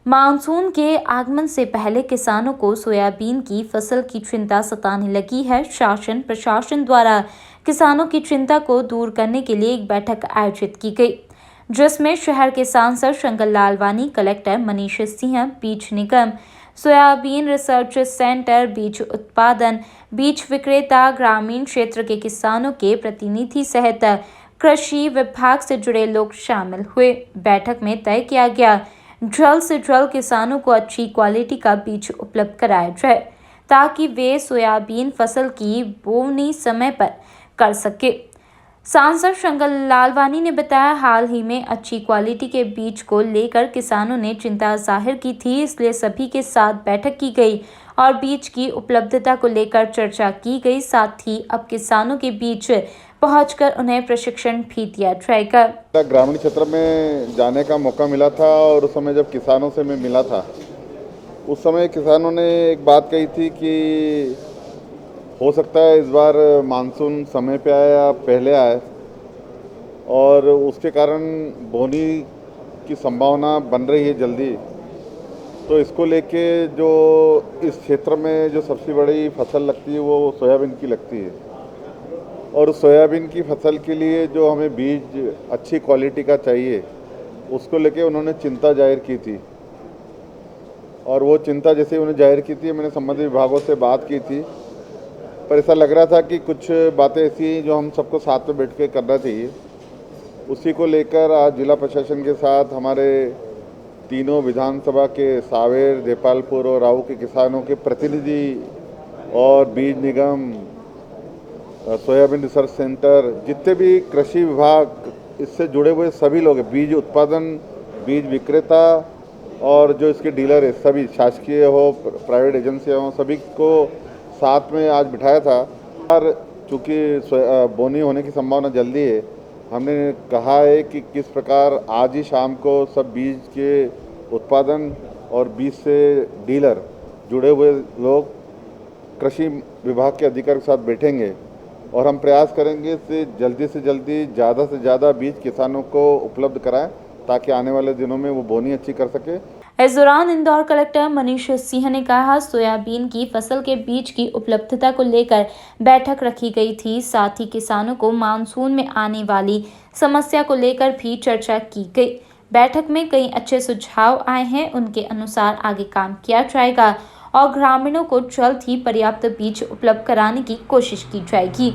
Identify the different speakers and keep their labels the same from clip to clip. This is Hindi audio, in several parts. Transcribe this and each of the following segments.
Speaker 1: मानसून के आगमन से पहले किसानों को सोयाबीन की फसल की चिंता सताने लगी है। शासन प्रशासन द्वारा किसानों की चिंता को दूर करने के लिए एक बैठक आयोजित की गई, जिसमें शहर के सांसद शंकर लालवानी, कलेक्टर मनीष सिंह, बीज निगम, सोयाबीन रिसर्च सेंटर, बीज उत्पादन, बीज विक्रेता, ग्रामीण क्षेत्र के किसानों के प्रतिनिधि सहित कृषि विभाग से जुड़े लोग शामिल हुए। बैठक में तय किया गया जल्द से जल्द किसानों को अच्छी क्वालिटी का बीज उपलब्ध कराया जाए, ताकि वे सोयाबीन फसल की बोनी समय पर कर सके। सांसद शंकर लालवानी ने बताया, हाल ही में अच्छी क्वालिटी के बीज को लेकर किसानों ने चिंता जाहिर की थी, इसलिए सभी के साथ बैठक की गई और बीज की उपलब्धता को लेकर चर्चा की गई। साथ ही अब किसानों के बीच पहुंचकर उन्हें प्रशिक्षण भी दिया जाएगा।
Speaker 2: ग्रामीण क्षेत्र में जाने का मौका मिला था और उस समय जब किसानों से मैं मिला था, उस समय किसानों ने एक बात कही थी कि हो सकता है इस बार मानसून समय पे आए या पहले आए और उसके कारण बोनी की संभावना बन रही है जल्दी। तो इसको लेके जो इस क्षेत्र में जो सबसे बड़ी फसल लगती है वो सोयाबीन की लगती है और सोयाबीन की फसल के लिए जो हमें बीज अच्छी क्वालिटी का चाहिए, उसको लेके उन्होंने चिंता जाहिर की थी। और वो चिंता जैसे उन्होंने जाहिर की थी, मैंने संबंधित विभागों से बात की थी, पर ऐसा लग रहा था कि कुछ बातें ऐसी जो हम सबको साथ में बैठ के करना चाहिए। उसी को लेकर आज जिला प्रशासन के साथ हमारे तीनों विधानसभा के सावेर, देपालपुर और राऊ के किसानों के प्रतिनिधि और बीज निगम, सोयाबीन रिसर्च सेंटर, जितने भी कृषि विभाग इससे जुड़े हुए सभी लोग, बीज उत्पादन, बीज विक्रेता और जो इसके डीलर है, सभी शासकीय हो, प्राइवेट एजेंसी हो, सभी को साथ में आज बिठाया था। और चूँकि बोनी होने की संभावना जल्दी है, हमने कहा है कि किस प्रकार आज ही शाम को सब बीज के उत्पादन और बीज से डीलर जुड़े हुए लोग कृषि विभाग के अधिकारी के साथ बैठेंगे और हम प्रयास करेंगे से जल्दी ज़्यादा से ज़्यादा बीज किसानों को उपलब्ध कराएं, ताकि आने वाले दिनों में वो बोनी अच्छी कर सके।
Speaker 1: इस दौरान इंदौर कलेक्टर मनीष सिंह ने कहा, सोयाबीन की फसल के बीज की उपलब्धता को लेकर बैठक रखी गई थी। साथ ही किसानों को मानसून में आने वाली समस्या को लेकर भी चर्चा की गई। बैठक में कई अच्छे सुझाव आए हैं, उनके अनुसार आगे काम किया जाएगा और ग्रामीणों को जल्द ही पर्याप्त बीज उपलब्ध कराने की कोशिश की जाएगी।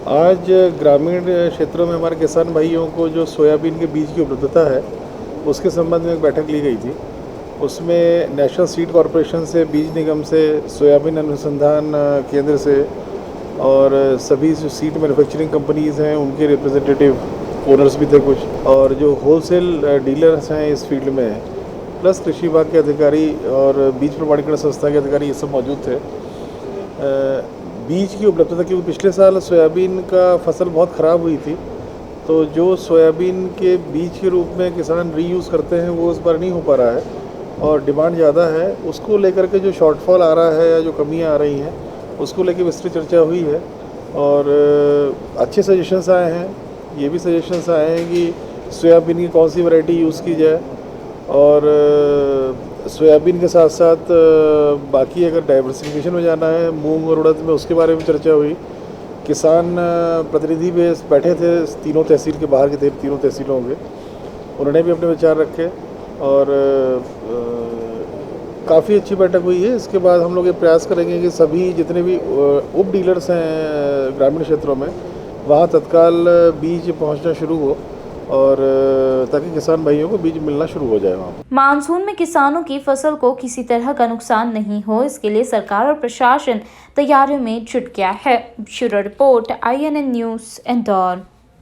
Speaker 3: आज ग्रामीण क्षेत्रों में हमारे किसान भाइयों को जो सोयाबीन के बीज की उपलब्धता है, उसके संबंध में एक बैठक ली गई थी। उसमें नेशनल सीड कॉरपोरेशन से, बीज निगम से, सोयाबीन अनुसंधान केंद्र से और सभी जो सीड मैन्युफैक्चरिंग कंपनीज़ हैं उनके रिप्रेजेंटेटिव ओनर्स भी थे कुछ, और जो होलसेल डीलर्स हैं इस फील्ड में, प्लस कृषि विभाग के अधिकारी और बीज प्रमाणीकरण संस्था के अधिकारी, ये सब मौजूद थे। बीज की उपलब्धता, क्योंकि पिछले साल सोयाबीन का फसल बहुत ख़राब हुई थी, तो जो सोयाबीन के बीज के रूप में किसान रीयूज़ करते हैं वो इस बार नहीं हो पा रहा है और डिमांड ज़्यादा है। उसको लेकर के जो शॉर्टफॉल आ रहा है या जो कमियां आ रही हैं, उसको लेकर विस्तृत चर्चा हुई है और अच्छे सजेशंस आए हैं। ये भी सजेशंस आए हैं कि सोयाबीन की कौन सी वैरायटी यूज़ की जाए और सोयाबीन के साथ साथ बाकी अगर डाइवर्सिफिकेशन में जाना है मूंग और उड़द में, उसके बारे में चर्चा हुई। किसान प्रतिनिधि भी बैठे थे, तीनों तहसील के बाहर के थे, तीनों तहसीलों के, उन्होंने भी अपने विचार रखे और काफ़ी अच्छी बैठक हुई है। इसके बाद हम लोग ये प्रयास करेंगे कि सभी जितने भी उप डीलर्स हैं ग्रामीण क्षेत्रों में, वहाँ तत्काल बीज पहुँचना शुरू हो और ताकि किसान भाइयों को बीज मिलना शुरू हो जाए। वहाँ
Speaker 1: मानसून में किसानों की फसल को किसी तरह का नुकसान नहीं हो, इसके लिए सरकार और प्रशासन तैयारियों में जुट गया है। Bureau report, INN news, Indore.